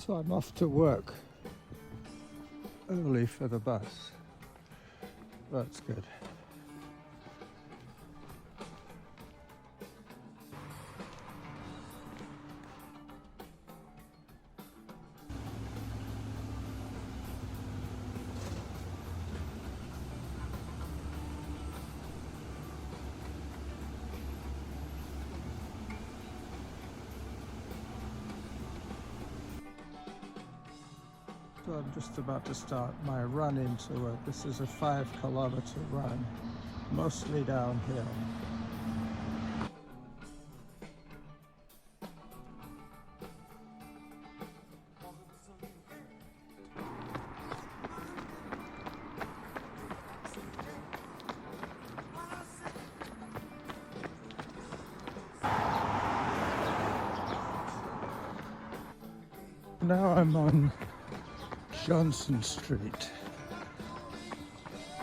So I'm off to work early for the bus. That's good. So I'm just about to start my run into work. This is a 5-kilometer run, mostly downhill. Now I'm on Johnson Street,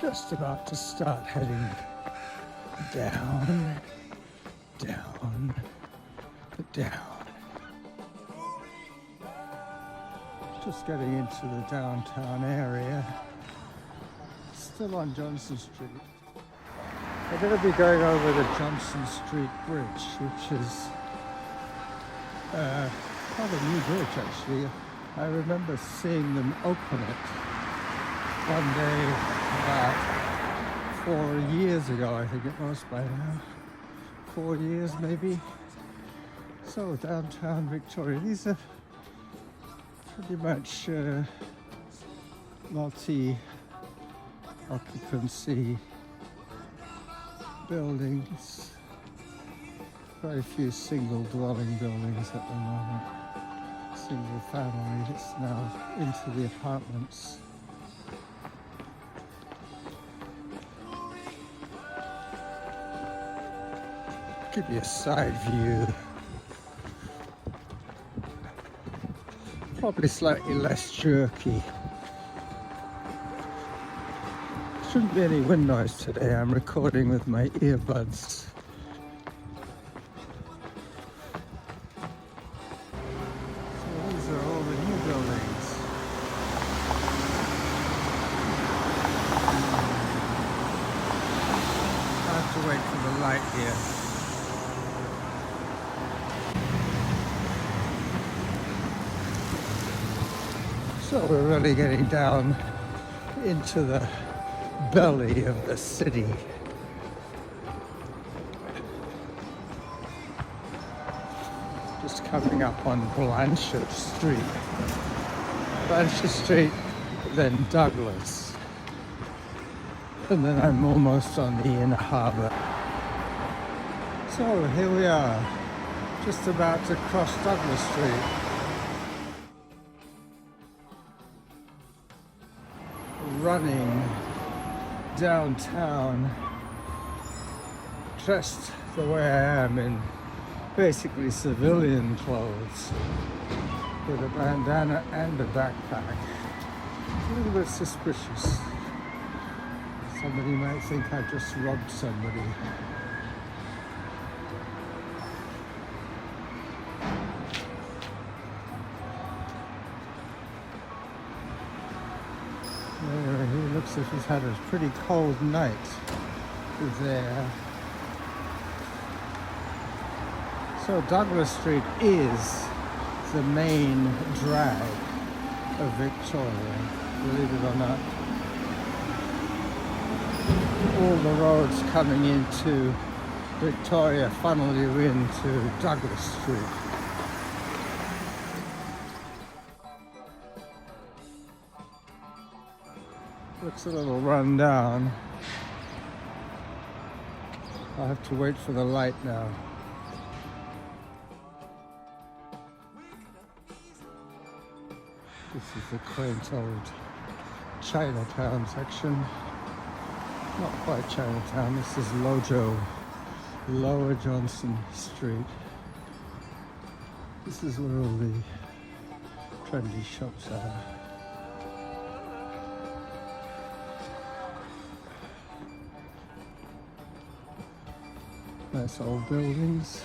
just about to start heading down, down, down. Just getting into the downtown area, still on Johnson Street. I'm going to be going over the Johnson Street Bridge, which is quite a new bridge actually. I remember seeing them open it one day about 4 years ago, I think it was by now. 4 years maybe. So downtown Victoria, these are pretty much multi-occupancy buildings. Quite a few single dwelling buildings at the moment. Single family, it's now into the apartments. Give you a side view. Probably slightly less jerky. Shouldn't be any wind noise today. I'm recording with my earbuds. Wait for the light here. So we're really getting down into the belly of the city. Just coming up on Blanchard Street. Blanchard Street, then Douglas. And then I'm almost on the inner harbour. So here we are, just about to cross Douglas Street. Running downtown, dressed the way I am in basically civilian clothes, with a bandana and a backpack. A little bit suspicious. Somebody might think I just robbed somebody. He looks as if he's had a pretty cold night there. So Douglas Street is the main drag of Victoria, believe it or not. All the roads coming into Victoria funnel you into Douglas Street. Looks a little run down. I'll have to wait for the light now. This is the quaint old Chinatown section. Not quite Chinatown, this is Lower Johnson Street. This is where all the trendy shops are. Nice old buildings,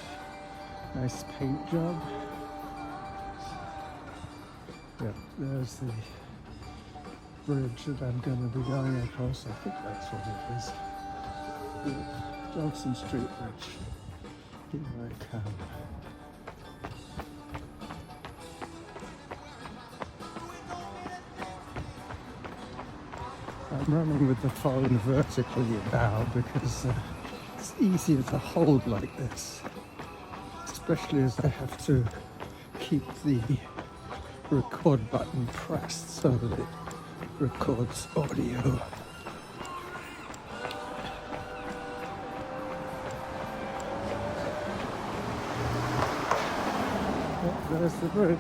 nice paint job. Yep, there's the bridge that I'm going to be going across. I think that's what it is. The Johnson Street Bridge. Here I come. I'm running with the phone vertically now because it's easier to hold like this, especially as I have to keep the record button pressed so that it records audio. Oh, there's the bridge.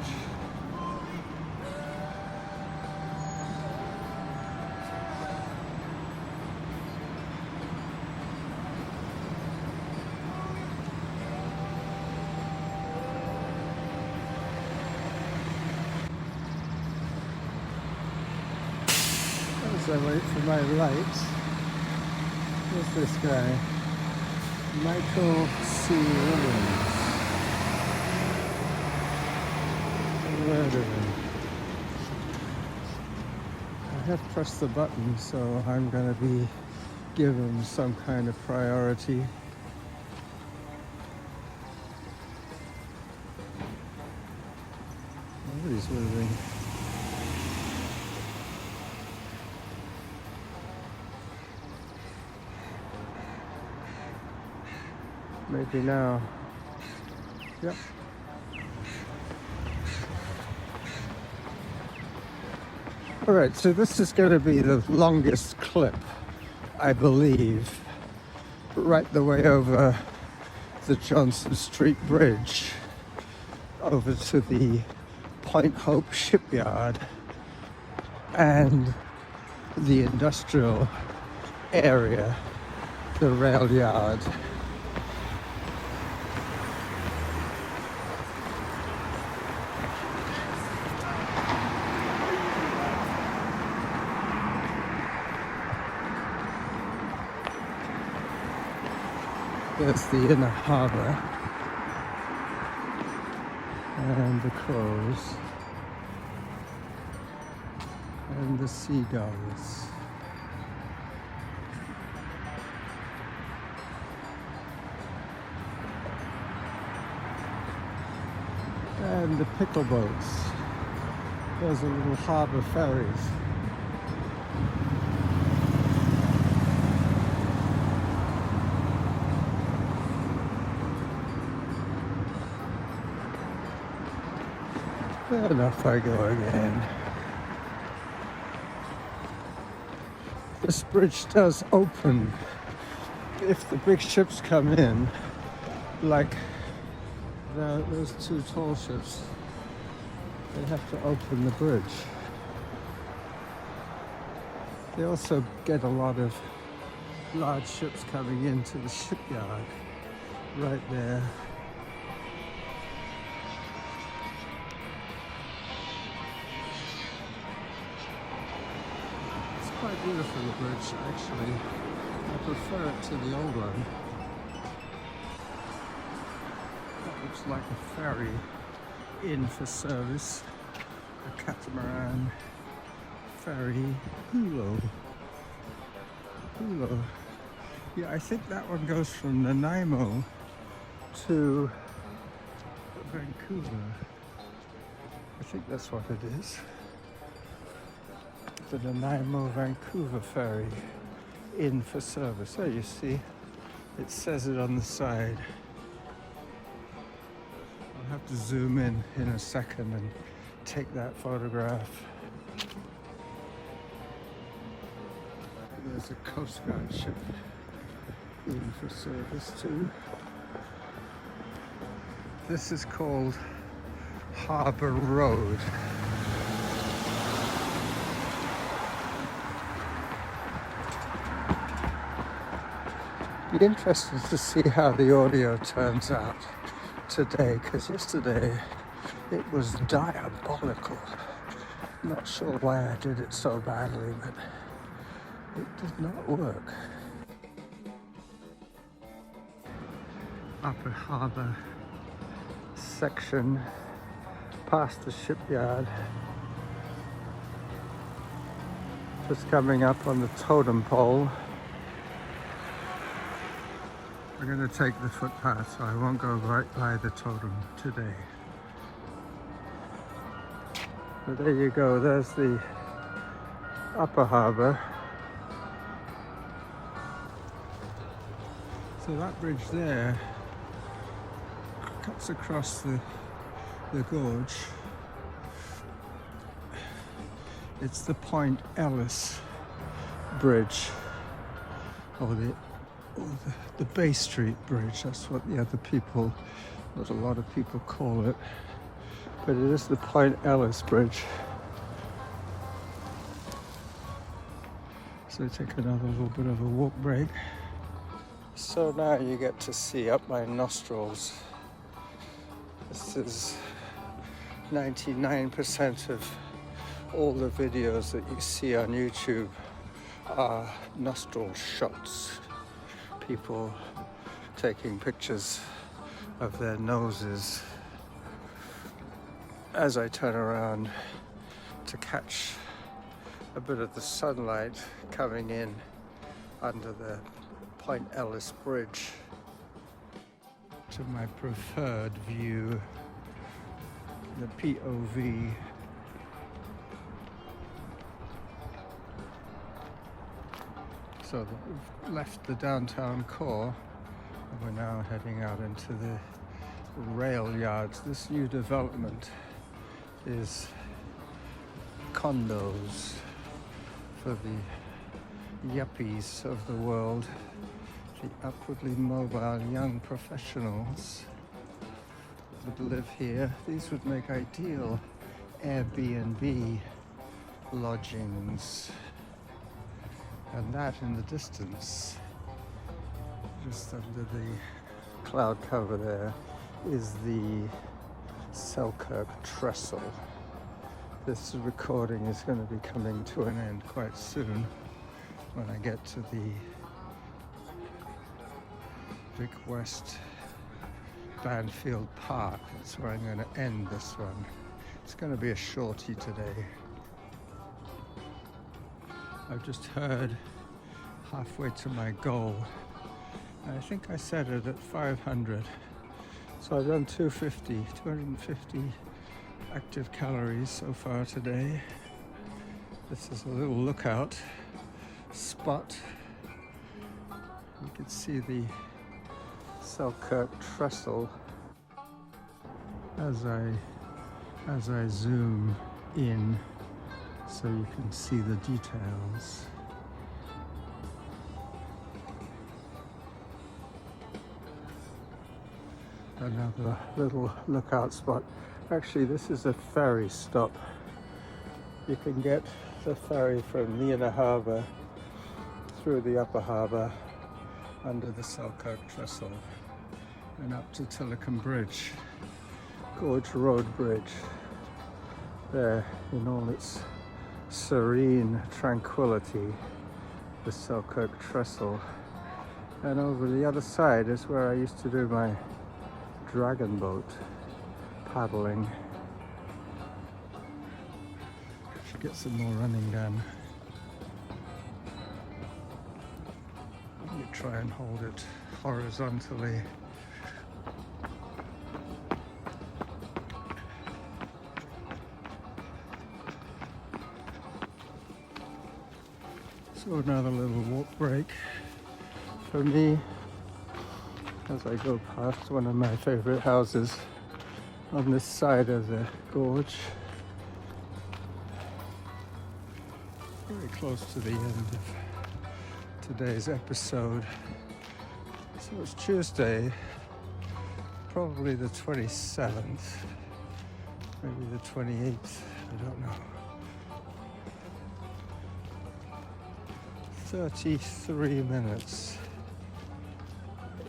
As I wait for my lights, who's this guy? Michael C. Williams. I've heard of him. I have pressed the button, so I'm going to be given some kind of priority. Nobody's moving. Maybe now. Yep. Alright, so this is going to be the longest clip, I believe, right the way over the Johnson Street Bridge, over to the Point Hope shipyard and the industrial area, the rail yard. There's the inner harbour and the crows and the seagulls and the pickle boats. Those are little harbour ferries. And off I go again. This bridge does open if the big ships come in, like those two tall ships. They have to open the bridge. They also get a lot of large ships coming into the shipyard right there. Quite beautiful, the bridge, actually. I prefer it to the old one. That looks like a ferry in for service. A catamaran ferry. Hulo. Yeah, I think that one goes from Nanaimo to Vancouver. I think that's what it is. The Nanaimo Vancouver ferry in for service. There you see, it says it on the side. I'll have to zoom in a second and take that photograph. There's a Coast Guard ship in for service too. This is called Harbour Road. Be interested to see how the audio turns out today, because yesterday it was diabolical. Not sure why I did it so badly, but it did not work. Upper Harbour section past the shipyard Just coming up on the totem pole. We're going to take the footpath, so I won't go right by the totem today. But there you go, there's the upper harbour. So that bridge there cuts across the gorge. It's the Point Ellis Bridge, or the Bay Street Bridge. That's what what a lot of people call it. But it is the Point Ellis Bridge. So take another little bit of a walk break. So now you get to see up my nostrils. This is 99% of all the videos that you see on YouTube are nostril shots. People taking pictures of their noses as I turn around to catch a bit of the sunlight coming in under the Point Ellis Bridge to my preferred view, the POV. So we've left the downtown core and we're now heading out into the rail yards. This new development is condos for the yuppies of the world, the upwardly mobile young professionals would live here. These would make ideal Airbnb lodgings. And that in the distance, just under the cloud cover there, is the Selkirk Trestle. This recording is going to be coming to an end quite soon when I get to the Vic West Banfield Park. That's where I'm going to end this one. It's going to be a shorty today. I've just heard halfway to my goal. I think I set it at 500. So I've done 250 active calories so far today. This is a little lookout spot. You can see the Selkirk Trestle as I zoom in, so you can see the details. Another little lookout spot. Actually, this is a ferry stop. You can get the ferry from the inner harbour through the upper harbour under the Selkirk Trestle and up to Tillicum Bridge, Gorge Road Bridge, there in all its serene tranquility, the Selkirk Trestle. And over the other side is where I used to do my dragon boat paddling. Should get some more running done. Let me try and hold it horizontally. So another little walk break for me as I go past one of my favorite houses on this side of the gorge. Very close to the end of today's episode. So it's Tuesday, probably the 27th, maybe the 28th, I don't know. 33 minutes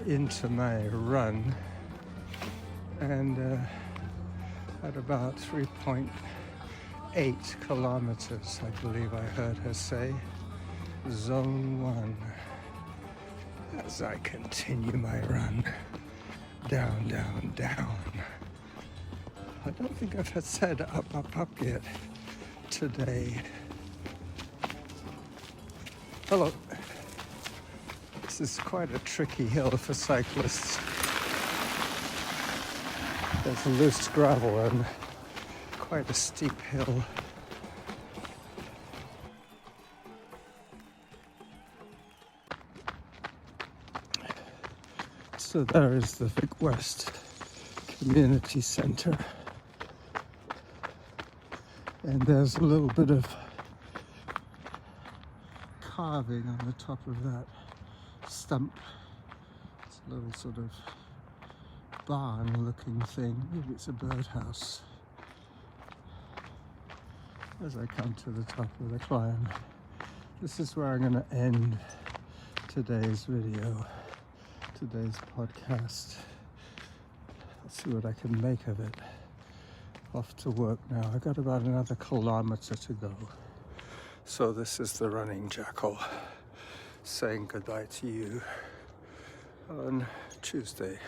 into my run, and at about 3.8 kilometers, I believe I heard her say, zone 1, as I continue my run down, down, down. I don't think I've said up, up, up yet today. Hello. This is quite a tricky hill for cyclists. There's loose gravel and quite a steep hill. So there is the Vic West Community Centre. And there's a little bit of carving on the top of that stump. It's a little sort of barn looking thing. Maybe it's a birdhouse. As I come to the top of the climb, this is where I'm going to end today's video, today's podcast. Let's see what I can make of it. Off to work now. I got about another kilometer to go. So this is the running jackal saying goodbye to you on Tuesday.